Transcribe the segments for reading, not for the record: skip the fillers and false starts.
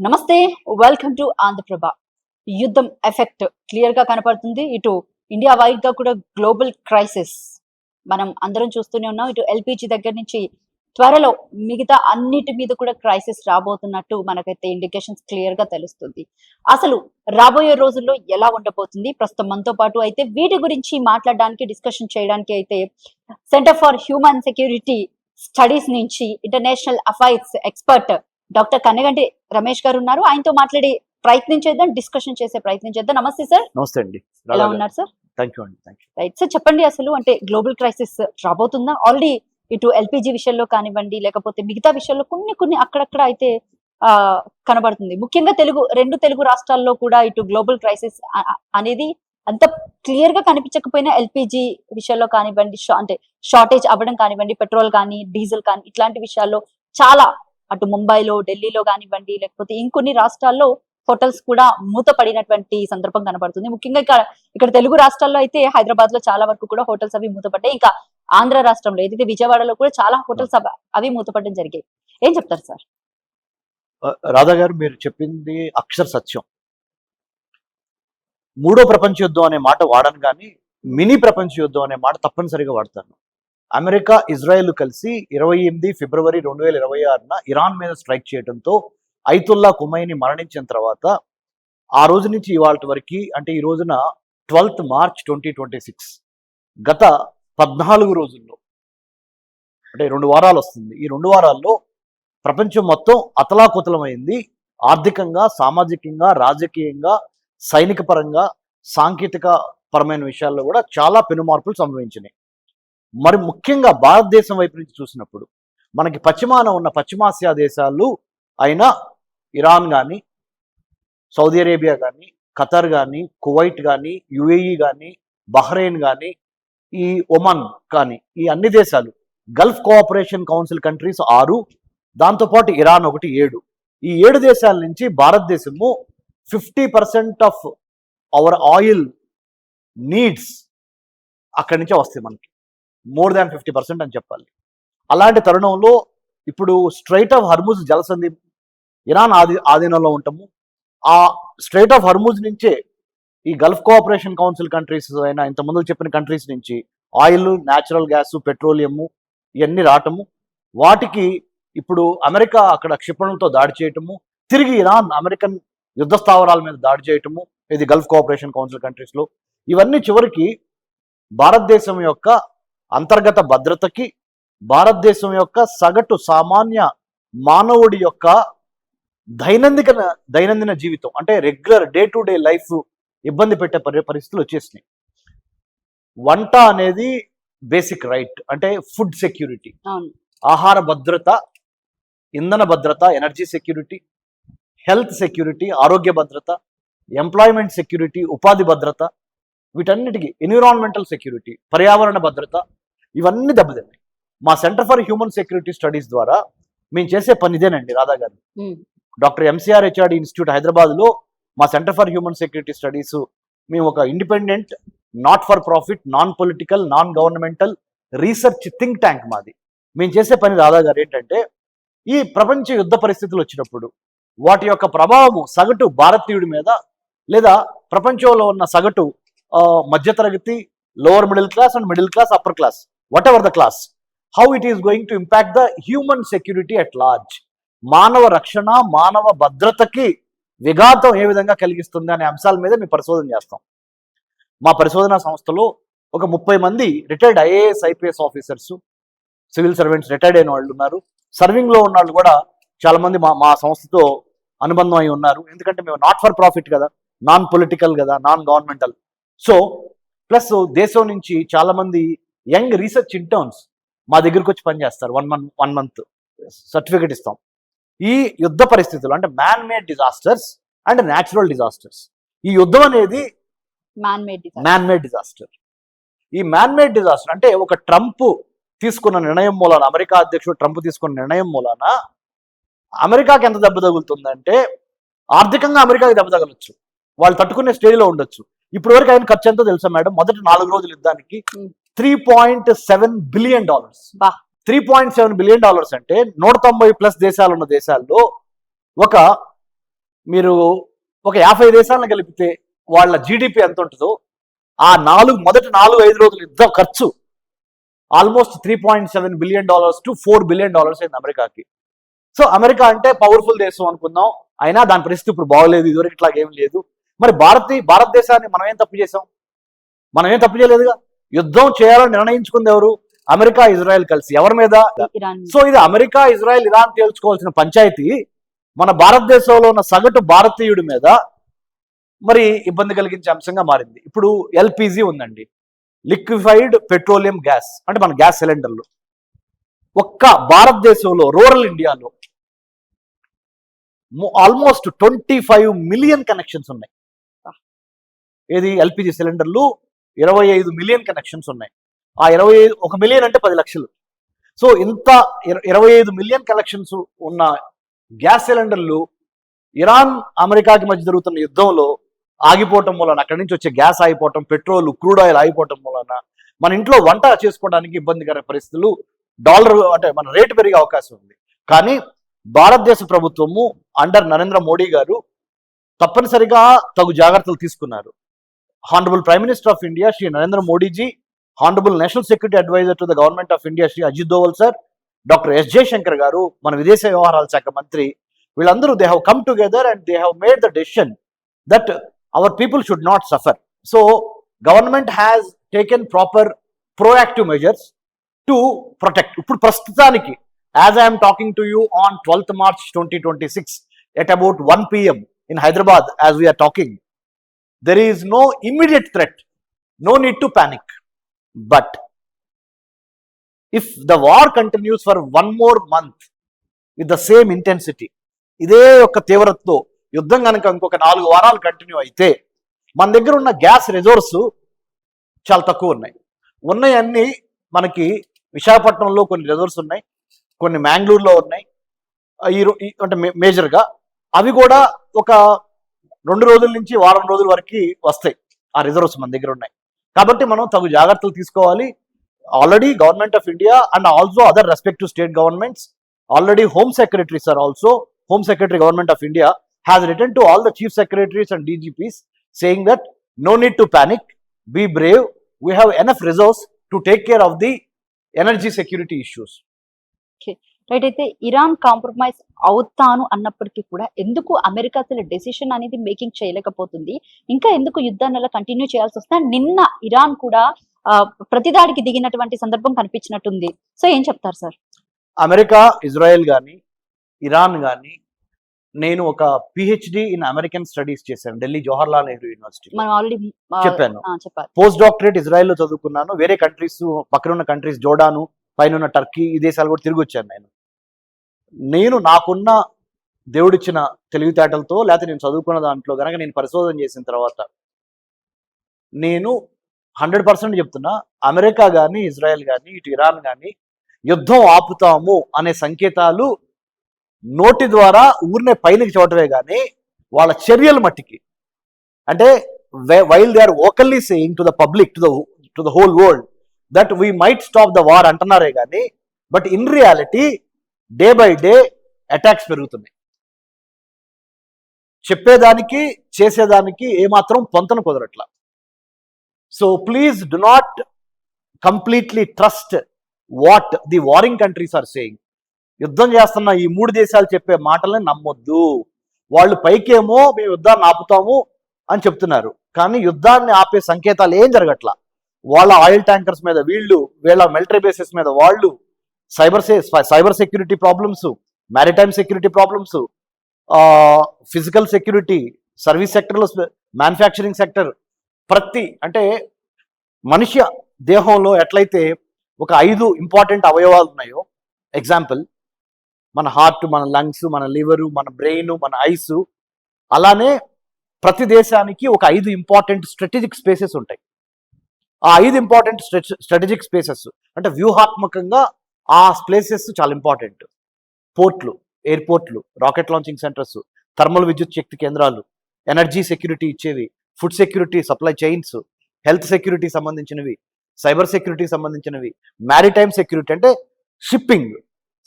నమస్తే, welcome to Andhraprabha. యుద్ధం effect clear గా కనపడుతుంది. ఇటు ఇండియా వైడ్ గా కూడా గ్లోబల్ క్రైసిస్ మనం అందరం చూస్తూనే ఉన్నాం. ఇటు ఎల్పిజి దగ్గర నుంచి త్వరలో మిగతా అన్నిటి మీద కూడా క్రైసిస్ రాబోతున్నట్టు మనకైతే ఇండికేషన్స్ క్లియర్ గా తెలుస్తుంది. అసలు రాబోయే రోజుల్లో ఎలా ఉండబోతుంది, ప్రస్తుతం మనతో పాటు అయితే వీటి గురించి మాట్లాడడానికి, డిస్కషన్ చేయడానికి అయితే centre for human security studies నుంచి international affairs expert doctor Kanneganti Ramesh garu ఉన్నారు. ఆయనతో మాట్లాడే ప్రయత్నం చేద్దాం, డిస్కషన్ చేసే ప్రయత్నం చేద్దాం. నమస్తే సార్. నమస్తే అండి. ఎలా ఉన్నారు సార్? థ్యాంక్ యూ అండి. రైట్ సార్, చెప్పండి అసలు అంటే గ్లోబల్ క్రైసిస్ రాబోతుందా? ఆల్రెడీ ఇటు ఎల్పిజి విషయంలో కానివ్వండి, లేకపోతే మిగతా విషయాల్లో కొన్ని అక్కడక్కడ అయితే కనబడుతుంది. ముఖ్యంగా రెండు తెలుగు రాష్ట్రాల్లో కూడా ఇటు గ్లోబల్ క్రైసిస్ అనేది అంత క్లియర్ గా కనిపించకపోయినా ఎల్పిజి విషయంలో కానివ్వండి, అంటే షార్టేజ్ అవ్వడం కానివ్వండి, పెట్రోల్ కానీ డీజిల్ కానీ ఇట్లాంటి విషయాల్లో చాలా అటు ముంబైలో, ఢిల్లీలో కానివ్వండి, లేకపోతే ఇంకొన్ని రాష్ట్రాల్లో హోటల్స్ కూడా మూతపడినటువంటి సందర్భం కనబడుతుంది. ముఖ్యంగా ఇక్కడ తెలుగు రాష్ట్రాల్లో అయితే హైదరాబాద్ లో చాలా వరకు కూడా హోటల్స్ అవి మూతపడ్డాయి. ఇంకా ఆంధ్ర రాష్ట్రంలో ఏదైతే విజయవాడలో కూడా చాలా హోటల్స్ అవి మూతపడడం జరిగాయి. ఏం చెప్తారు సార్? రాధా గారు, మీరు చెప్పింది అక్షర సత్యం. మూడో ప్రపంచ యుద్ధం అనే మాట వాడను కానీ మినీ ప్రపంచ యుద్ధం అనే మాట తప్పనిసరిగా వాడతాను. అమెరికా, ఇజ్రాయెల్ కలిసి 28 ఫిబ్రవరి 2026న ఇరాన్ మీద స్ట్రైక్ చేయడంతో ఐతుల్లా ఖుమైనీ మరణించిన తర్వాత ఆ రోజు నుంచి ఇవాళ వరకు, అంటే ఈ రోజున 12th మార్చ్ 2026, గత 14 రోజుల్లో, అంటే 2 వారాలు వస్తుంది. ఈ 2 వారాల్లో ప్రపంచం మొత్తం అతలాకుతలమైంది. ఆర్థికంగా, సామాజికంగా, రాజకీయంగా, సైనిక పరంగా, సాంకేతిక పరమైన విషయాల్లో కూడా చాలా పెనుమార్పులు సంభవించినాయి. మరి ముఖ్యంగా భారతదేశం వైపు నుంచి చూసినప్పుడు మనకి పశ్చిమాన ఉన్న పశ్చిమాసియా దేశాలు అయిన ఇరాన్ కానీ, సౌదీ అరేబియా కానీ, ఖతర్ కానీ, కువైట్ కానీ, యుఏఈ కానీ, బహ్రెయిన్ కానీ, ఈ ఒమన్ కానీ, ఈ అన్ని దేశాలు, గల్ఫ్ కోఆపరేషన్ కౌన్సిల్ కంట్రీస్ 6, దాంతోపాటు ఇరాన్ 1, 7. ఈ 7 దేశాల నుంచి భారతదేశము 50% ఆఫ్ అవర్ ఆయిల్ నీడ్స్ అక్కడి నుంచే వస్తాయి. మనకి మోర్ దాన్ 50% అని చెప్పాలి. అలాంటి తరుణంలో ఇప్పుడు స్ట్రైట్ ఆఫ్ హర్ముజ్ జలసంధి ఇరాన్ ఆధీనంలో ఉంటాము. ఆ స్ట్రైట్ ఆఫ్ హర్ముజ్ నుంచే ఈ గల్ఫ్ కోఆపరేషన్ కౌన్సిల్ కంట్రీస్ అయినా ఇంతకుముందు చెప్పిన కంట్రీస్ నుంచి ఆయిల్, న్యాచురల్ గ్యాస్, పెట్రోలియము ఇవన్నీ రావటము, వాటికి ఇప్పుడు అమెరికా అక్కడ క్షిపణులతో దాడి చేయటము, తిరిగి ఇరాన్ అమెరికన్ యుద్ధ స్థావరాల మీద దాడి చేయటము, ఇది గల్ఫ్ కోఆపరేషన్ కౌన్సిల్ కంట్రీస్లో, ఇవన్నీ చివరికి భారతదేశం యొక్క అంతర్గత భద్రతకి, భారతదేశం యొక్క సగటు సామాన్య మానవుడి యొక్క దైనందిన జీవితం, అంటే regular day to day life ఇబ్బంది పెట్టే పరిస్థితులు వచ్చేసినాయి. వంట అనేది బేసిక్ రైట్, అంటే ఫుడ్ సెక్యూరిటీ, ఆహార భద్రత, ఇంధన భద్రత, ఎనర్జీ సెక్యూరిటీ, హెల్త్ సెక్యూరిటీ, ఆరోగ్య భద్రత, ఎంప్లాయ్మెంట్ సెక్యూరిటీ, ఉపాధి భద్రత, వీటన్నిటికీ ఎన్విరాన్మెంటల్ సెక్యూరిటీ, పర్యావరణ భద్రత, ఇవన్నీ దెబ్బతిన్నాయి. మా centre for human security studies ద్వారా మేము చేసే పని ఇదేనండి రాధా గారు. డాక్టర్ ఎంసీఆర్ హెచ్ఆర్డి ఇన్స్టిట్యూట్ హైదరాబాద్లో మా centre for human security studies, మేము ఒక independent, not for profit, non political, non governmental research think tank మాది. మేము చేసే పని రాధా గారు ఏంటంటే, ఈ ప్రపంచ యుద్ధ పరిస్థితులు వచ్చినప్పుడు వాటి యొక్క ప్రభావము సగటు భారతీయుడి మీద, లేదా ప్రపంచంలో ఉన్న సగటు మధ్యతరగతి, lower middle class and middle class, upper class, whatever the class, how it is going to impact the human security at large, మానవ రక్షణ, మానవ భద్రతకి విఘాతం ఏ విధంగా కలిగిస్తుంది అనే అంశాల మీద మేము పరిశోధన చేస్తాం. మా పరిశోధనా సంస్థలో ఒక 30 మంది retired IAS, IPS officers, civil servants retired అయిన వాళ్ళు ఉన్నారు. సర్వింగ్లో ఉన్న వాళ్ళు కూడా చాలా మంది మా సంస్థతో అనుబంధం అయి ఉన్నారు. ఎందుకంటే మేము నాట్ ఫర్ ప్రాఫిట్ కదా, నాన్ పొలిటికల్ కదా, నాన్ గవర్నమెంటల్. సో ప్లస్ దేశం నుంచి చాలా మంది యంగ్ రీసెర్చ్ ఇంటర్న్స్ మా దగ్గరికి వచ్చి పనిచేస్తారు. 1 month సర్టిఫికేట్ ఇస్తాం. ఈ యుద్ధ పరిస్థితులు, అంటే man made disasters and natural disasters, ఈ యుద్ధం అనేది మ్యాన్ మేడ్ డిజాస్టర్. ఈ మ్యాన్ మేడ్ డిజాస్టర్ అంటే ఒక ట్రంప్ తీసుకున్న నిర్ణయం మూలాన, అమెరికా అధ్యక్షుడు ట్రంప్ తీసుకున్న నిర్ణయం మూలాన అమెరికాకి ఎంత దెబ్బ తగులుతుందంటే, ఆర్థికంగా అమెరికాకి దెబ్బ తగలొచ్చు, వాళ్ళు తట్టుకునే స్టేజ్లో ఉండొచ్చు. ఇప్పటి వరకు ఆయన ఖర్చు ఎంతో తెలుసా మేడం? మొదటి 4 రోజుల యుద్ధానికి $3.7 బిలియన్. $3.7 బిలియన్ అంటే 190+ దేశాలు ఉన్న దేశాల్లో మీరు ఒక 50 దేశాలను కలిపితే వాళ్ళ జీడిపి ఎంత ఉంటుందో ఆ మొదటి 4-5 రోజులు యుద్ధం ఖర్చు ఆల్మోస్ట్ $3.7 బిలియన్ టు $4 బిలియన్ అయింది అమెరికాకి. సో అమెరికా అంటే పవర్ఫుల్ దేశం అనుకుందాం, అయినా దాని పరిస్థితి ఇప్పుడు బాగోలేదు, ఇదివరకు ఇట్లాగ ఏం లేదు. మరి భారతదేశాన్ని మనం ఏం తప్పు చేసాం? మనం ఏం తప్పు చేయలేదుగా. యుద్ధం చేయాలని నిర్ణయించుకుంది ఎవరు? అమెరికా, ఇజ్రాయెల్ కలిసి. ఎవరి మీద? ఇరాన్. సో ఇది అమెరికా, ఇజ్రాయెల్, ఇరాన్ తేల్చుకోవాల్సిన పంచాయతీ మన భారతదేశంలో ఉన్న సగటు భారతీయుడి మీద మరి ఇబ్బంది కలిగించే అంశంగా మారింది. ఇప్పుడు ఎల్పిజి ఉందండి, లిక్విఫైడ్ పెట్రోలియం గ్యాస్, అంటే మన గ్యాస్ సిలిండర్లు. ఒక్క భారతదేశంలో రూరల్ ఇండియాలో ఆల్మోస్ట్ 25 మిలియన్ కనెక్షన్స్ ఉన్నాయి. ఏది? ఎల్పిజి సిలిండర్లు 25 మిలియన్ కనెక్షన్స్ ఉన్నాయి. ఆ 1 మిలియన్ అంటే 10 లక్షలు. సో ఇంత 25 మిలియన్ కనెక్షన్స్ ఉన్న గ్యాస్ సిలిండర్లు ఇరాన్ అమెరికాకి మధ్య జరుగుతున్న యుద్ధంలో ఆగిపోవటం వలన, అక్కడి నుంచి వచ్చే గ్యాస్ ఆగిపోవటం, పెట్రోల్, క్రూడ్ ఆయిల్ ఆగిపోవటం వలన మన ఇంట్లో వంట చేసుకోవడానికి ఇబ్బందికర పరిస్థితులు, డాలర్ అంటే మన రేటు పెరిగే అవకాశం ఉంది. కానీ భారతదేశ ప్రభుత్వము అండర్ నరేంద్ర మోడీ గారు తప్పనిసరిగా తగు జాగ్రత్తలు తీసుకున్నారు. Honourable prime minister of India Shri Narendra Modiji, honourable national security adviser to the government of India Shri Ajit Doval sir, doctor S Jaishankar గారు మన విదేశ వ్యవహారాల శాఖ మంత్రి, వీళ్ళందరూ they have come together and they have made the decision that our people should not suffer. So government has taken proper proactive measures to protect. ఇప్పుడు ప్రస్తుతానికి as I'm talking to you on 12th March 2026 at about 1 PM in Hyderabad, as we are talking, there is no immediate threat, no need to panic. But if the war continues for 1 more month with the same intensity, ఇదే యొక్క తీవ్రతతో యుద్ధం కనుక ఇంకొక 4 వారాలు continue అయితే మన దగ్గర ఉన్న గ్యాస్ రిజోర్స్ చాలా తక్కువ ఉన్నాయి అన్ని మనకి విశాఖపట్నంలో కొన్ని రిజోర్స్ ఉన్నాయి, కొన్ని మ్యాంగ్లూరులో ఉన్నాయి, అంటే మేజర్గా అవి కూడా ఒక 2 రోజుల నుంచి వారం రోజుల వరకు వస్తాయి. ఆ రిజర్వ్స్ మన దగ్గర ఉన్నాయి కాబట్టి మనం తగు జాగ్రత్తలు తీసుకోవాలి. Already government of India and also other respective state governments, already home secretaries are also, home secretary government of India has written to all the chief secretaries and DGPs saying that no need to panic, be brave, we have enough resource to take care of the energy security issues. Right. అయితే Iran compromise అవుతాను అన్నప్పటికీ కూడా ఎందుకు America అసలు decision అనేది making చేయలేకపోతుంది? ఇంకా ఎందుకు యుద్ధాన్ని అలా కంటిన్యూ చేయాల్సి వస్తుంది? నిన్న ఇరాన్ కూడా ప్రతిదాడికి దిగినటువంటి సందర్భం కనిపించినట్టుంది. సో ఏం చెప్తారు సార్? అమెరికా, ఇజ్రాయెల్ కానీ, ఇరాన్ కానీ, నేను ఒక పిహెచ్డి ఇన్ అమెరికన్ స్టడీస్ చేశాను ఢిల్లీ జవహర్లాల్ నెహ్రూ యూనివర్సిటీ. మనం ఆల్రెడీ చెప్పాను. పోస్ట్ డాక్టరేట్ ఇజ్రాయెల్లో చదువుకున్నాను. వేరే కంట్రీస్, పక్కన ఉన్న కంట్రీస్, జోర్డాను, పైన టర్కీ, ఈ దేశాలు కూడా తిరిగి వచ్చాను. నేను నాకున్న దేవుడిచ్చిన తెలివితేటలతో, లేకపోతే నేను చదువుకున్న దాంట్లో కనుక నేను పరిశోధన చేసిన తర్వాత నేను 100% చెప్తున్నా, అమెరికా కానీ, ఇజ్రాయెల్ కానీ, ఇటు ఇరాన్ కానీ యుద్ధం ఆపుతాము అనే సంకేతాలు నోటి ద్వారా ఊరినే పైనకి చూడటమే కానీ వాళ్ళ చర్యలు మట్టికి, అంటే while they are vocally saying to the public, to the whole world that we might stop the war అంటున్నారే కానీ, but in reality day by day attacks పెరుగుతున్నాయి. చెప్పేదానికి చేసేదానికి ఏమాత్రం పొంతన కుదరట్లా. So please do not completely trust what the warring countries are saying. యుద్ధం చేస్తున్న ఈ 3 దేశాలు చెప్పే మాటల్ని నమ్మొద్దు. వాళ్ళు పైకేమో మేము యుద్ధాన్ని ఆపుతాము అని చెప్తున్నారు, కానీ యుద్ధాన్ని ఆపే సంకేతాలు ఏం జరగట్లా. వాళ్ళ ఆయిల్ ట్యాంకర్స్ మీద వీళ్ళు, వీళ్ళ మిలిటరీ బేసెస్ మీద వాళ్ళు, cyber security problems, maritime security problems, physical security, service సెక్టర్లో, మ్యానుఫ్యాక్చరింగ్ సెక్టర్, అంటే మనిషి దేహంలో ఎట్లయితే ఒక 5 ఇంపార్టెంట్ అవయవాలు ఉన్నాయో, ఎగ్జాంపుల్ మన హార్ట్, మన లంగ్స్, మన లివరు, మన బ్రెయిన్, మన ఐస్, అలానే ప్రతి దేశానికి ఒక 5 ఇంపార్టెంట్ స్ట్రాటజిక్ స్పేసెస్ ఉంటాయి. ఆ 5 ఇంపార్టెంట్ స్ట్రాటజిక్ స్పేసెస్ అంటే వ్యూహాత్మకంగా ఆ ప్లేసెస్ చాలా ఇంపార్టెంట్. పోర్ట్లు, ఎయిర్పోర్ట్లు, రాకెట్ లాంచింగ్ సెంటర్స్, థర్మల్ విద్యుత్ శక్తి కేంద్రాలు, ఎనర్జీ సెక్యూరిటీ ఇచ్చేవి, food security, supply chains, health security సంబంధించినవి, సైబర్ సెక్యూరిటీ సంబంధించినవి, మ్యారిటైమ్ సెక్యూరిటీ అంటే shipping,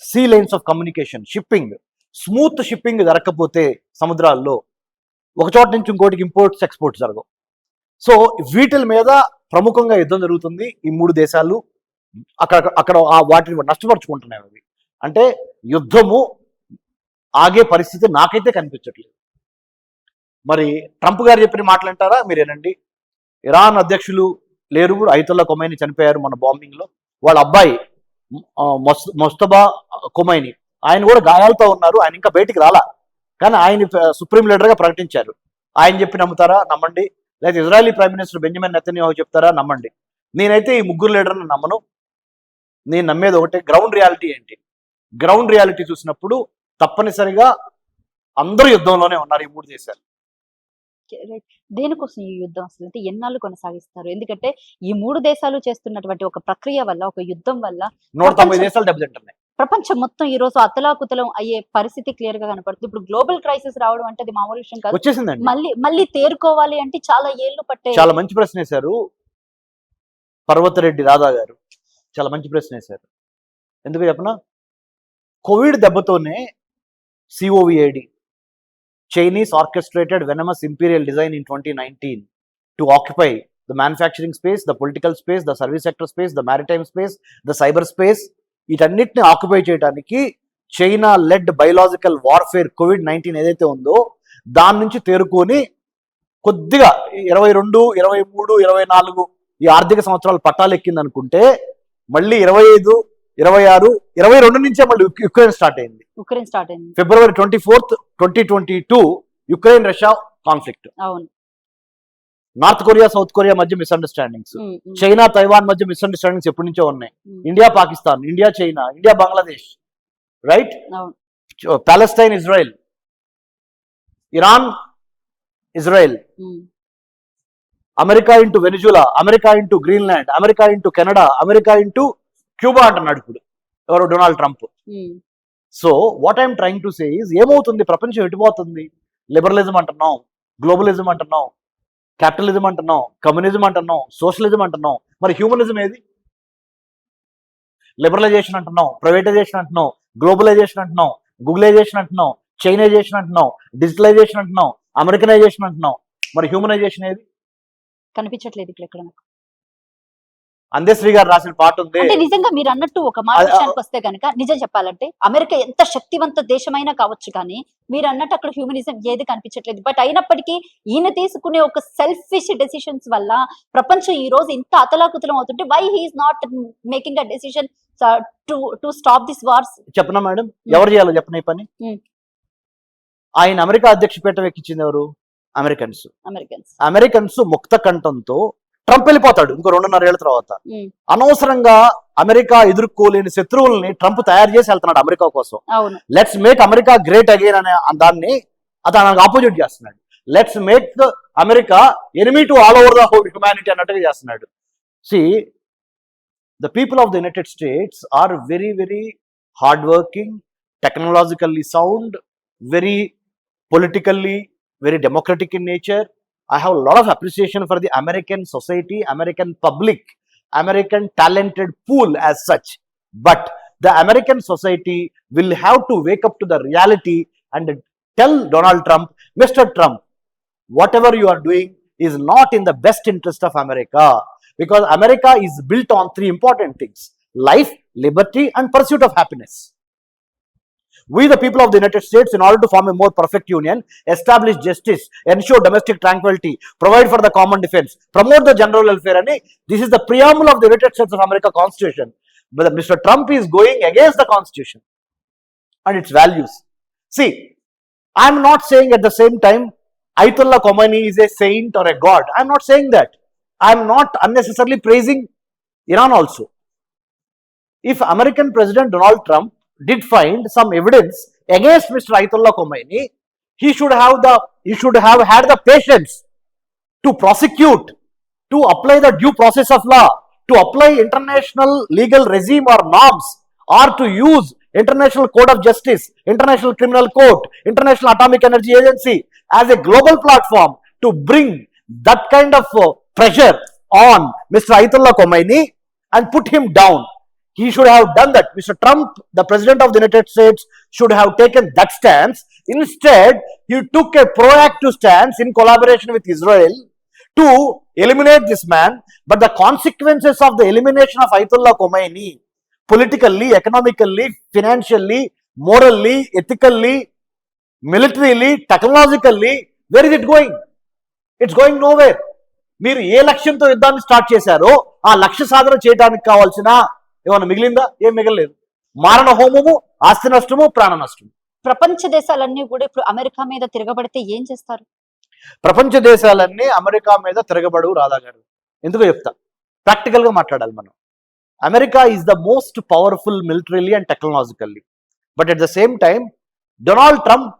sea lines of communication, shipping, smooth shipping జరగకపోతే సముద్రాల్లో ఒక చోట నుంచి ఇంకోటికి ఇంపోర్ట్స్ ఎక్స్పోర్ట్స్ జరగవు. సో వీటి మీద ప్రముఖంగా యుద్ధం జరుగుతుంది. ఈ మూడు దేశాలు అక్కడ వాటిని నష్టపరుచుకుంటున్నాయి. అవి అంటే యుద్ధము ఆగే పరిస్థితి నాకైతే కనిపించట్లేదు. మరి ట్రంప్ గారు చెప్పిన మాటలంటారా? మీరేనండి, ఇరాన్ అధ్యక్షులు లేరు, అయతుల్లా ఖొమైనీ చనిపోయారు మన బాంబింగ్లో. వాళ్ళ అబ్బాయి మొస్తబా ఖొమైనీ, ఆయన కూడా గాయాలతో ఉన్నారు. ఆయన ఇంకా బయటికి రాలా, కానీ ఆయన సుప్రీం లీడర్గా ప్రకటించారు. ఆయన చెప్పి నమ్ముతారా? నమ్మండి. లేదా Israeli prime minister Benjamin Netanyahu చెప్తారా? నమ్మండి. నేనైతే ఈ ముగ్గురు లీడర్ని నమ్మను. నేను నమ్మేది ఒకటే, గ్రౌండ్ రియాలిటీ ఏంటి? గ్రౌండ్ రియాలిటీ చూసినప్పుడు తప్పనిసరిగా అందరూ యుద్ధంలోనే ఉన్నారు ఈ మూడు దేశాలు. దేనికోసం ఈ యుద్ధం అసలు? అంటే ఎన్నాళ్ళు కొనసాగిస్తారు? ఎందుకంటే ఈ మూడు దేశాలు చేస్తున్నటువంటి ఒక ప్రక్రియ వల్ల, ఒక యుద్ధం వల్ల 190 దేశాలు దెబ్బతింటున్నాయి. ప్రపంచం మొత్తం ఈ రోజు అతలాకుతలం అయ్యే పరిస్థితి క్లియర్ గా కనపడుతుంది. ఇప్పుడు గ్లోబల్ క్రైసిస్ రావడం అంటే అది మామూలు విషయం కాదు. వచ్చేసిందండి. మళ్ళీ తేరుకోవాలి అంటే చాలా ఏళ్లు పట్టే. చాలా మంచి ప్రశ్న వేశారు పర్వతరెడ్డి రాధా గారు, చాలా మంచి ప్రశ్న వేశారు. ఎందుకు చెప్పనా? కోవిడ్ దెబ్బతోనే COVID, Chinese orchestrated venomous imperial design in 2019 to occupy the manufacturing space, the political space, the service sector space, the maritime space, the cyber space. వీటన్నిటిని ఆక్యుపై చేయడానికి China led biological warfare COVID-19 ఏదైతే ఉందో దాని నుంచి తేరుకొని కొద్దిగా 22, 23, 24 ఈ ఆర్థిక సంవత్సరాలు పట్టాలెక్కింది అనుకుంటే మళ్ళీ 25, 26, 22 నుంచే మళ్ళీ యుక్రెయిన్ స్టార్ట్ అయింది. February 24th, 2022 Ukraine Russia conflict. అవును. నార్త్ కొరియా సౌత్ కొరియా మధ్య మిస్అండర్స్టాండింగ్స్, చైనా తైవాన్ మధ్య మిస్అండర్స్టాండింగ్స్ ఎప్పటి నుంచో ఉన్నాయి. India Pakistan, India China, India Bangladesh, right? Palestine Israel, Iran Israel, America into Venezuela, America into Greenland, America into Canada, America into Cuba అంటున్నాడు ఇప్పుడు ఎవరు? Donald Trump. So what I'm trying to say is, ఏమవుతుంది? ప్రపంచం ఎటుపోతుంది? Liberalism అంటున్నాం, గ్లోబలిజం అంటున్నాం, capitalism అంటున్నాం, communism అంటున్నాం, socialism అంటున్నాం. మరి హ్యూమనిజం ఏది? లిబరలైజేషన్ అంటున్నాం, ప్రైవేటైజేషన్ అంటున్నాం, గ్లోబలైజేషన్ అంటున్నాం, గూగులైజేషన్ అంటున్నాం, చైనైజేషన్ అంటున్నాం, డిజిటలైజేషన్ అంటున్నాం, అమెరికనైజేషన్ అంటున్నాం. మరి హ్యూమనైజేషన్ ఏది? కనిపించట్లేదు ఇక్కడ. అందశ్రీ గారు రాసిన పాట ఉంది. అంటే నిజంగా మీరు అన్నట్టు ఒక మాట విషయానికి వస్తే కనుక, నిజం చెప్పాలంటే అమెరికా ఎంత శక్తివంత దేశమైనా కావచ్చు, కానీ మీరు అన్నట్టు అక్కడ హ్యూమనిజం ఏది కనిపించట్లేదు. బట్ అయినప్పటికీ ఈయన తీసుకునే ఒక సెల్ఫిష్ డెసిషన్స్ వల్ల ప్రపంచం ఈ రోజు ఇంత అతలాకుతలం అవుతుంటే, why he is not making a decision to stop this wars? చెప్పనా మేడం, ఎవరు చేయాలో చెప్పిన పని? ఆయన అమెరికా అధ్యక్ష పీఠం ఎక్కించింది ఎవరు? అమెరికన్స్ ముక్త కంఠంతో ట్రంప్ వెళ్ళిపోతాడు ఇంకో 2.5 ఏళ్ల తర్వాత. అనవసరంగా అమెరికా ఎదుర్కోలేని శత్రువుల్ని ట్రంప్ తయారు చేసి వెళ్తున్నాడు అమెరికా కోసం. Let's make America great again అనే దాన్ని అతను ఆపోజిట్ చేస్తున్నాడు. Let's make America enemy to all over the whole humanity అన్నట్టుగా చేస్తున్నాడు. See, the people of the united states are very very hard working, technologically sound, very politically, very democratic in nature. I have a lot of appreciation for the American society, American public, American talented pool as such. But the American society will have to wake up to the reality and tell Donald Trump, Mr. Trump, whatever you are doing is not in the best interest of America. Because America is built on 3 important things: life, liberty, and pursuit of happiness. We, the people of the United States, in order to form a more perfect union, establish justice, ensure domestic tranquility, provide for the common defense, promote the general welfare, and this is the preamble of the United States of America Constitution. But Mr. Trump is going against the Constitution and its values. See, I am not saying at the same time Ayatollah Khomeini is a saint or a god. I am not saying that. I am not unnecessarily praising Iran also. If American President Donald Trump did find some evidence against Mr. Ayatollah Khomeini, he should have had the patience to prosecute, to apply the due process of law, to apply international legal regime or norms, or to use International Code of Justice, International Criminal Court, International Atomic Energy Agency as a global platform to bring that kind of pressure on Mr. Ayatollah Khomeini and put him down. he should have done that. Mr. Trump, the President of the United States, should have taken that stance. Instead, he took a proactive stance in collaboration with Israel to eliminate this man. But the consequences of the elimination of Ayatollah Khomeini, politically, economically, financially, morally, ethically, militarily, technologically, where is it going? It's going nowhere. మీరు ఏ లక్ష్యంతో యుద్ధాన్ని start చేశారో ఆ లక్ష్య సాధన చేయడానికి కావాల్సిన ఏమైనా మిగిలిందా? ఏం మిగలలేదు. మారణ హోమము, ఆస్తి నష్టము, ప్రాణ నష్టము. ప్రపంచ దేశాలన్నీ కూడా ఇప్పుడు అమెరికా మీద తిరగబడితే ఏం చేస్తారు? ప్రపంచ దేశాలన్నీ అమెరికా మీద తిరగబడు రాధా గారు. ఎందుకో చెప్తా, ప్రాక్టికల్ గా మాట్లాడాలి మనం. America is the most powerful militarily and technologically, but at the same time Donald Trump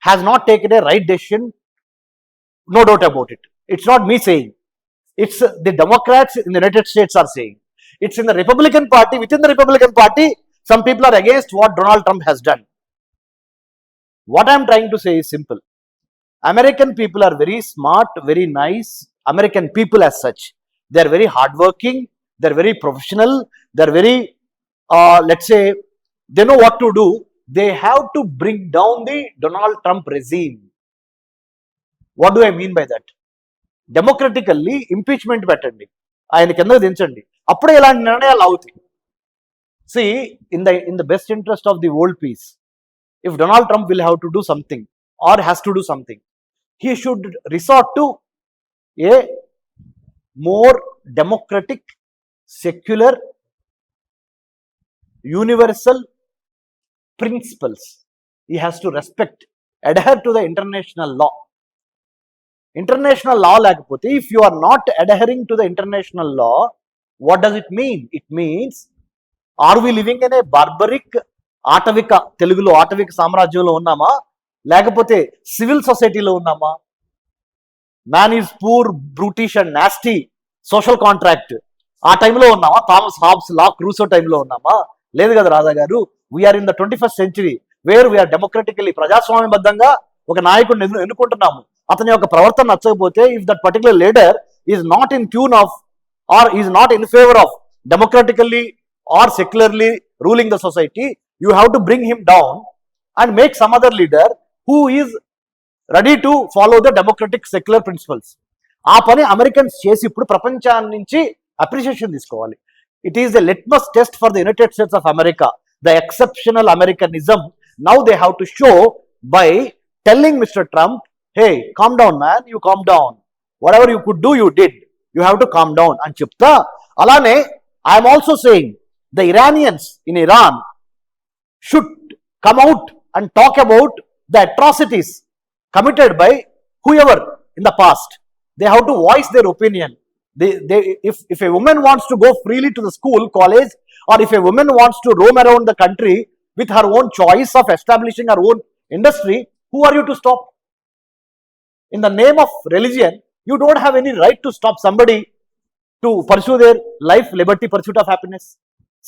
has not taken a right decision, no doubt about it. It's not me saying, it's the Democrats in the United States are saying. It's in the Republican Party. Within the Republican Party, some people are against what Donald Trump has done. What I'm trying to say is simple. American people are very smart, very nice. American people as such, they're very hardworking, they're very professional, they're very let's say, they know what to do. They have to bring down the Donald Trump regime. What do I mean by that? Democratically impeachment పెట్టండి, ఆయన కిందకు దించండి, అప్పుడే ఇలాంటి నిర్ణయాలు అవుతాయి. See in the best interest of the world peace, if Donald Trump will have to do something or has to do something, he should resort to a more democratic, secular, universal principles. He has to respect, adhere to the international law. International law లేకపోతే, if you are not adhering to the international law, what does it mean? It means, are we living in a barbaric ఆటవిక, తెలుగులో ఆటవిక సామ్రాజ్యంలో ఉన్నామా, లేకపోతే civil సొసైటీలో ఉన్నామా? Man is poor, brutish and nasty, social contract, ఆ టైంలో ఉన్నామా? థామస్ హాబ్స్, లాక్ రూసో టైంలో ఉన్నామా? లేదు కదా Radha garu. We are in the 21st century where we are democratically, ప్రజాస్వామ్యబద్ధంగా ఒక నాయకుడిని ఎన్నుకుంటున్నాము. అతని యొక్క ప్రవర్తన నచ్చకపోతే, if that particular leader is not in tune of or is not in favour of democratically or secularly ruling the society, you have to bring him down and make some other leader who is ready to follow the democratic secular principles. ఆ పని Americans చేసి ఇప్పుడు ప్రపంచాన్ని నుంచి appreciation తీసుకోవాలి. It is the litmus test for the united states of America, the exceptional Americanism. Now they have to show by telling mister Trump, hey, calm down man, you calm down, whatever you could do you did, you have to calm down అని చెప్తా. అలానే I am also saying the Iranians in Iran should come out and talk about the atrocities committed by whoever in the past. They have to voice their opinion. If a woman wants to go freely to the school, college, or if a woman wants to roam around the country with her own choice of establishing her own industry, who are you to stop? In the name of religion, you don't have any right to stop somebody to pursue their life, liberty, pursuit of happiness.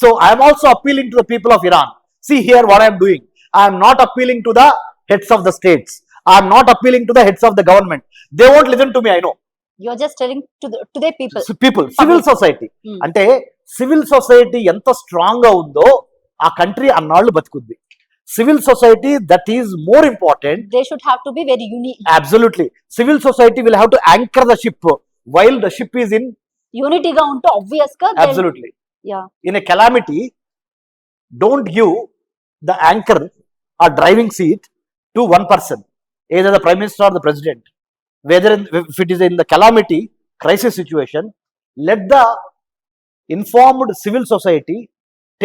So I am also appealing to the people of Iran. See here what I am doing. I am not appealing to the heads of the states. I am not appealing to the heads of the government. They won't listen to me, I know. You are just telling to the people, civil society. అంటే civil society ఎంత strong గా ఉందో ఆ country అన్నాళ్ళు బతుకుద్ది. Civil society, that is more important. They should have to be very unique. Absolutely. Civil society will have to anchor the ship while the ship is in unity ga unto obvious ga. Absolutely. Yeah. In a calamity, don't give the anchor or driving seat to one person, either the prime minister or the president. Whether if it is in the calamity, crisis situation, let the informed civil society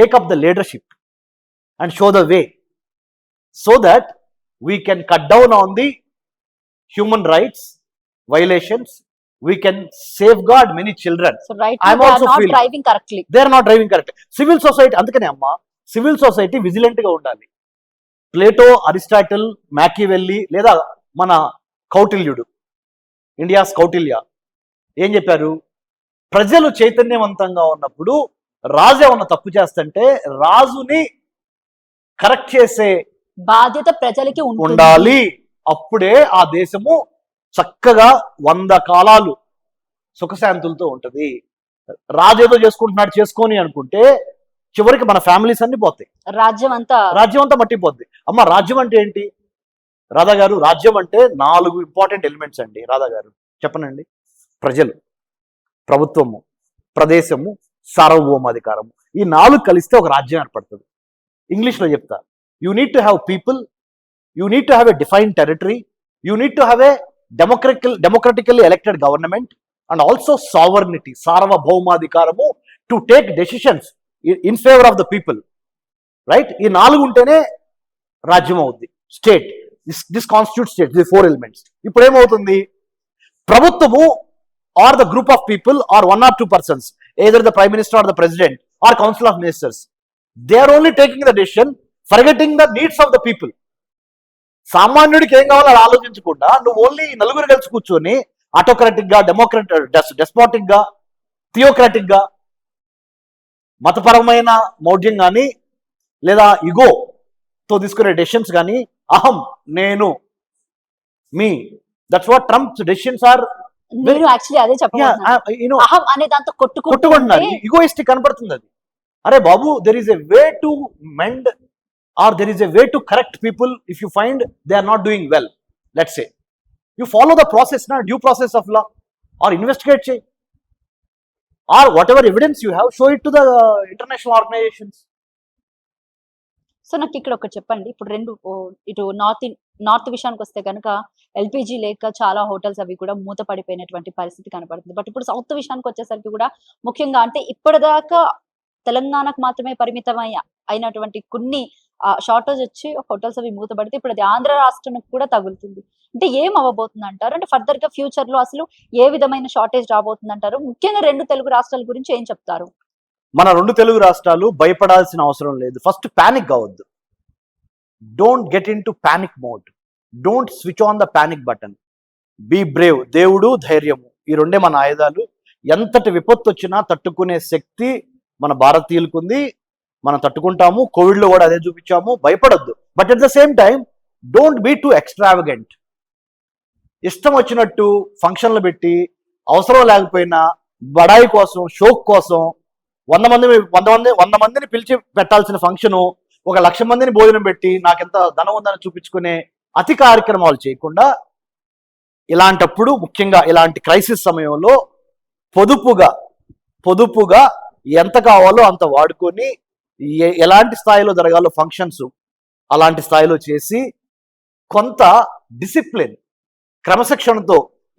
take up the leadership and show the way, so that we can cut down on the human rights violations, we can safeguard many children. So right now they are not driving correctly. They are not driving correctly. Civil society, అందుకనే అమ్మా, civil society vigilant గా ఉండాలి. Plato, Aristotle, Machiavelli లేదా మన కౌటిల్యుడు, India's Kautilya ఏం చెప్పారు? ప్రజలు చైతన్యవంతంగా ఉన్నప్పుడు రాజు ఏమన్నా తప్పు చేస్తుంటే రాజుని కరెక్ట్ చేసే బాధ్యత ప్రజలకి ఉండాలి. అప్పుడే ఆ దేశము చక్కగా 100 కాలాలు సుఖశాంతులతో ఉంటది. రాజు ఏదో చేసుకుంటున్నాడు చేసుకొని అనుకుంటే చివరికి మన ఫ్యామిలీస్ అన్ని పోతాయి, రాజ్యం అంతా రాజ్యం అంతా మట్టిపోద్ది. అమ్మ రాజ్యం అంటే ఏంటి రాధా గారు? రాజ్యం అంటే 4 ఇంపార్టెంట్ ఎలిమెంట్స్ అండి రాధా గారు, చెప్పనండి. ప్రజలు, ప్రభుత్వము, ప్రదేశము, సార్వభౌమాధికారము. ఈ 4 కలిస్తే ఒక రాజ్యం ఏర్పడుతుంది. ఇంగ్లీష్లో చెప్తా, you need to have people, you need to have a defined territory, you need to have a democratically elected government and also sovereignty, సార్వభౌమాధికారము to take decisions in favour of the people, right? ఈ 4 ఉంటేనే రాజ్యం అవుద్ది, state. This constitute state, the 4 elements. ఇప్పుడు ఏమవుతుంది? ప్రభుత్వము or the group of people are 1 or 2 persons, either the prime minister or the president or council of ministers, they are only taking the decision, forgetting the needs of the people. సామాన్యుడికి ఏం కావాలో అలా ఆలోచించకుండా నువ్వు only 4 కలిసి కూర్చొని autocratic గా, despotic గా, థియోక్రాటిక్ గా, మతపరమైన మౌఢ్యం కానీ లేదా ఇగోతో తీసుకునే డెసిషన్స్ కానీ, అహం, నేను, మీ, that's what Trump's decisions are. నేను యాక్చువల్లీ అదే చెప్పాను, అహం అనే దాంతో కొట్టుకుంటున్నారు, ఈగోయిస్టిక్ కనపడుతుంది అది. అరే బాబు, there is a way to mend or there is a way to correct people if you find they are not doing well. Let's say you follow the process, నా due process of law, or investigate చేయి, or whatever evidence you have show it to the international organisations. So నాకు ఇక్కడ ఒకటి చెప్పండి, ఇప్పుడు ఇటు north విషయానికి వస్తే కనుక ఎల్పిజి లేక చాలా హోటల్స్ అవి కూడా మూత పడిపోయినటువంటి పరిస్థితి కనపడుతుంది. బట్ ఇప్పుడు సౌత్ విషయానికి వచ్చేసరికి కూడా ముఖ్యంగా అంటే ఇప్పటిదాకా తెలంగాణకు మాత్రమే అయినటువంటి కొన్ని షార్టేజ్ వచ్చి హోటల్స్ అవి మూతపడితే ఇప్పుడు అది ఆంధ్ర రాష్ట్రానికి కూడా తగులుతుంది. అంటే ఏం అవ్వబోతుంది అంటారు? అంటే ఫర్దర్ గా ఫ్యూచర్ లో అసలు ఏ విధమైన షార్టేజ్ రాబోతుంది అంటారు? ముఖ్యంగా 2 తెలుగు రాష్ట్రాల గురించి ఏం చెప్తారు? మన 2 తెలుగు రాష్ట్రాలు భయపడాల్సిన అవసరం లేదు. ఫస్ట్ పానిక్ కావద్దు. Don't get in to panic mode, don't switch on the panic button, be brave. దేవుడు, ధైర్యము, ఈ 2 మన ఆయుధాలు. ఎంతటి విపత్తు వచ్చినా తట్టుకునే శక్తి మన భారతీయులకు ఉంది, మనం తట్టుకుంటాము. కోవిడ్లో కూడా అదే చూపించాము. భయపడొద్దు. But at the same time don't be too extravagant. ఇష్టం వచ్చినట్టు ఫంక్షన్లు పెట్టి అవసరం లేకపోయినా బడాయి కోసం, షోక్ కోసం 100 మందిని పిలిచి పెట్టాల్సిన ఫంక్షను 1,00,000 మందిని భోజనం పెట్టి నాకెంత ధనం ఉందని చూపించుకునే అతి కార్యక్రమాలు చేయకుండా, ఇలాంటప్పుడు ముఖ్యంగా ఇలాంటి క్రైసిస్ సమయంలో పొదుపుగా ఎంత కావాలో అంత వాడుకొని ఎలాంటి స్థాయిలో జరగాలో ఫంక్షన్స్ అలాంటి స్థాయిలో చేసి కొంత డిసిప్లిన్, క్రమశిక్షణతో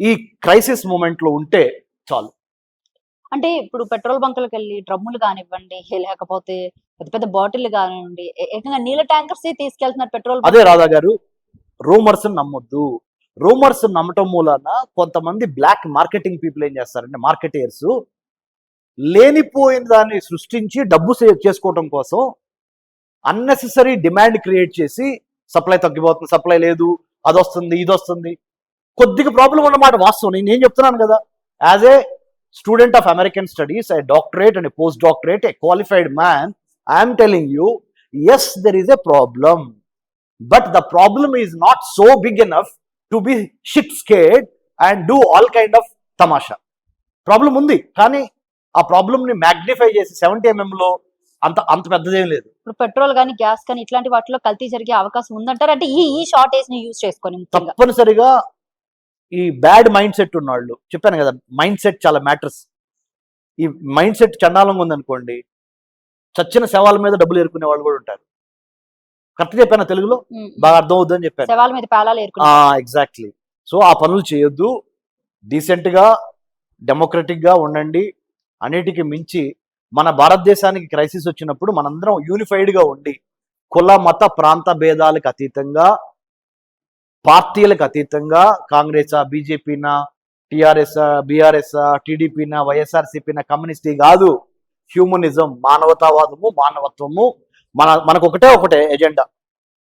ఈ క్రైసిస్ మూమెంట్లో ఉంటే చాలు. అంటే ఇప్పుడు పెట్రోల్ బంకులకు వెళ్ళి డ్రమ్ములు కానివ్వండి, లేకపోతే పెద్ద పెద్ద బాటిల్ కానివ్వండి, ఏకంగా నీళ్ళ ట్యాంకర్స్ తీసుకెళ్తున్నారు పెట్రోల్. అదే రాధా గారు, రూమర్స్ నమ్మొద్దు. రూమర్స్ నమ్మటం మూలాన కొంతమంది బ్లాక్ మార్కెటింగ్ పీపుల్ ఏం చేస్తారంటే, మార్కెటర్స్ లేనిపోయిన దాన్ని సృష్టించి డబ్బు చేసుకోవడం కోసం అన్నెసెసరీ డిమాండ్ క్రియేట్ చేసి సప్లై తగ్గిపోతుంది, సప్లై లేదు, అది వస్తుంది, ఇది వస్తుంది. కొద్దిగా ప్రాబ్లం ఉన్నమాట వాస్తవం. నేను చెప్తున్నాను కదా, as a student of American studies, a doctorate and a postdoctorate, a qualified man, I am telling you, yes, there is a problem, but the problem is not so big enough to be shit scared and do all kind of tamasha. Problem ఉంది, కానీ ఆ problem ని magnify చేసి 70 mm లో అంత పెద్దదేం లేదు. ఇప్పుడు petrol కానీ గ్యాస్ కానీ ఇట్లాంటి వాటిలో కల్తీ జరిగే అవకాశం ఉందంటారు. అంటే ఈ షార్టేజ్ ని యూజ్ చేసుకొని తప్పనిసరిగా ఈ బ్యాడ్ మైండ్ సెట్ ఉన్నవాళ్ళు, చెప్పాను కదా, మైండ్ సెట్ చాలా మ్యాటర్స్. ఈ మైండ్ సెట్ చండాలంగా ఉందనుకోండి, చచ్చిన శవాల మీద డబ్బులు ఏరుకునే వాళ్ళు కూడా ఉంటారు. కరెక్ట్ చెప్పాను తెలుగులో? బాగా అర్థం అవుతుందని చెప్పాను. శవాల మీద పేలాలు ఏరుకునే. ఎగ్జాక్ట్లీ. సో ఆ పనులు చేయొద్దు. డీసెంట్ గా, డెమోక్రటిక్ గా ఉండండి. అన్నిటికీ మించి మన భారతదేశానికి క్రైసిస్ వచ్చినప్పుడు మనందరం యూనిఫైడ్ గా ఉండి, కుల మత ప్రాంత భేదాలకు అతీతంగా, పార్టీలకు అతీతంగా, కాంగ్రెసా, బీజేపీనా, టిఆర్ఎస్, బీఆర్ఎస్, టీడీపీనా, వైఎస్ఆర్సీపీనా, కమ్యూనిస్టీ కాదు, హ్యూమనిజం, మానవతావాదము, మానవత్వము. మనకు ఒకటే ఎజెండా.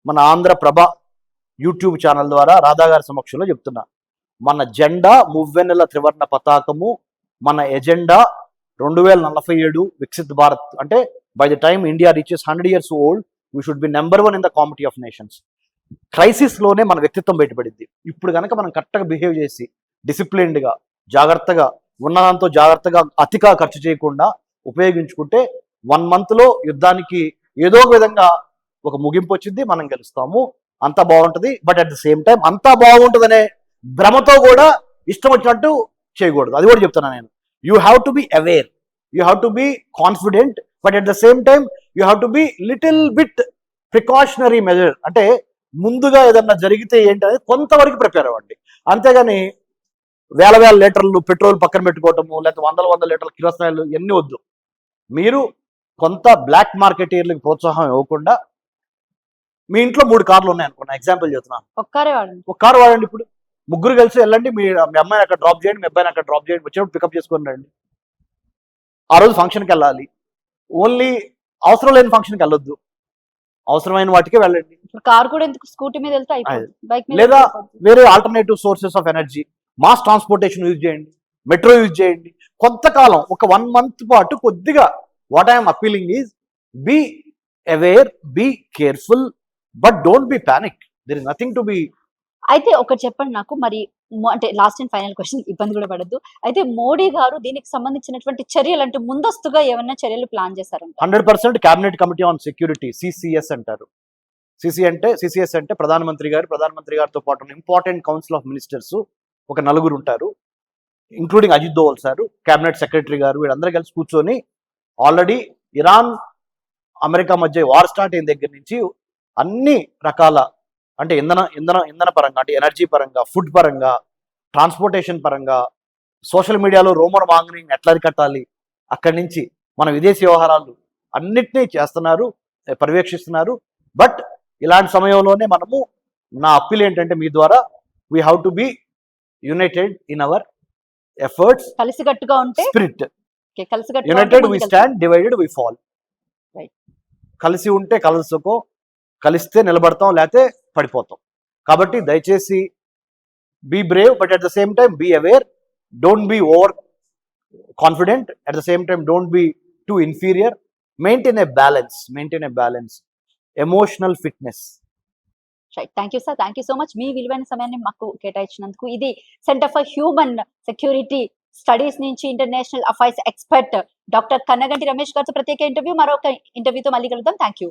మన ఆంధ్రప్రభ యూట్యూబ్ ఛానల్ ద్వారా రాధా గారి సమక్షంలో చెప్తున్నా, మన జెండా మువ్వెన్నెల త్రివర్ణ పతాకము, మన ఎజెండా 2047 వికసిత్ భారత్. అంటే by the time India reaches 100 years old, we should be number 1 in the comity of nations. Crisis లోనే మన వ్యక్తిత్వం బయటపడింది. ఇప్పుడు కనుక మనం కరెక్ట్గా బిహేవ్ చేసి, డిసిప్లిన్డ్ గా, జాగ్రత్తగా ఉన్నదాంతో జాగ్రత్తగా, అతిగా ఖర్చు చేయకుండా ఉపయోగించుకుంటే 1 month లో యుద్ధానికి ఏదో ఒక విధంగా ఒక ముగింపు వచ్చింది, మనం గెలుస్తాము, అంతా బాగుంటది. But at the same time అంతా బాగుంటుందనే భ్రమతో కూడా ఇష్టం వచ్చినట్టు చేయకూడదు. అది కూడా చెప్తున్నా నేను. You have to be aware, you have to be confident, but at the same time you have to be little bit precautionary measure. అంటే ముందుగా ఏదన్నా జరిగితే ఏంటి అనేది కొంతవరకు ప్రిపేర్ అవ్వండి. అంతేగాని వేల లీటర్లు పెట్రోల్ పక్కన పెట్టుకోవటము, లేకపోతే వందల లీటర్ల కిరోసినాయిల్ ఇవన్నీ వద్దు. మీరు కొంత బ్లాక్ మార్కెటీర్లకు ప్రోత్సాహం ఇవ్వకుండా, మీ ఇంట్లో 3 కార్లు ఉన్నాయనుకున్నా, ఎగ్జాంపుల్ చెప్తున్నాను, ఒక్కరే వాడండి. ఒక కారు వాడండి. ఇప్పుడు ముగ్గురు కలిసి వెళ్ళండి, మీ అమ్మాయిని అక్కడ డ్రాప్ చేయండి, మీ అబ్బాయిని అక్కడ డ్రాప్ చేయండి, వచ్చినప్పుడు పికప్ చేసుకొని రండి. ఆ రోజు ఫంక్షన్కి వెళ్ళాలి. ఓన్లీ అవసరం లేని ఫంక్షన్కి వెళ్ళొద్దు, అవసరమైన వాటికే వెళ్ళండి. కార్ కూడా ఎందుకు, స్కూటీ మీద వెళ్తే అయిపోతుంది, బైక్ మీద లేదా వేరే alternative sources of energy, mass transportation use చేయండి, మెట్రో యూజ్ చేయండి. కొంతకాలం ఒక 1 month పాటు కొద్దిగా what I'm appealing is be aware, be careful, but don't be panic. There is nothing to be. అయితే ఒకటి చెప్పండి నాకు, మరి అంటే లాస్ట్ అండ్ ఫైనల్ క్వశ్చన్, ఇబ్బంది కూడా పడద్దు. అయితే మోడీ గారు దీనికి సంబంధించినటువంటి చర్యలు అంటే ముందస్తుగా ఏమైనా చర్యలు ప్లాన్ చేశారంట? 100% cabinet committee on security, CCS అంటారు. సిసిఎస్ అంటే ప్రధానమంత్రి గారితో పాటు ఉన్న ఇంపార్టెంట్ కౌన్సిల్ ఆఫ్ మినిస్టర్స్ ఒక 4 ఉంటారు, ఇంక్లూడింగ్ Ajit Doval sir, cabinet secretary గారు, వీళ్ళందరూ కలిసి కూర్చొని ఆల్రెడీ ఇరాన్ అమెరికా మధ్య వార్ స్టార్ట్ అయిన దగ్గర నుంచి అన్ని రకాల, అంటే ఇంధన పరంగా, అంటే ఎనర్జీ పరంగా, ఫుడ్ పరంగా, ట్రాన్స్పోర్టేషన్ పరంగా, సోషల్ మీడియాలో రూమర్ మాంగరింగ్ ఎట్లా అరికట్టాలి, అక్కడి నుంచి మన విదేశీ వ్యవహారాలు అన్నిటినీ చేస్తున్నారు, పర్యవేక్షిస్తున్నారు. బట్ ఇలాంటి సమయంలోనే మనము, నా అప్పీల్ ఏంటంటే మీ ద్వారా, we have to be united in our efforts, కలిసికట్టుగా ఉంటే స్పిరిట్. కలిసికట్టుగా united we stand, divided we fall. కలిసి ఉంటే కలుసుకో, కలిస్తే నిలబడతాం, లేకపోతే పడిపోతాం. కాబట్టి దయచేసి be brave, but at the same time be aware, don't be over confident, at the same time don't be too inferior, maintain a balance, emotional fitness. Thank you sir, thank you so much. మీ విలువైన సమయాన్ని మాకు కేటాయించినందుకు. ఇది centre for human security studies నుంచి international affairs expert doctor Kannaganti Ramesh గారితో ప్రత్యేక interview. మరొక ఇంటర్వ్యూతో మళ్ళీ కలుద్దాం. Thank you.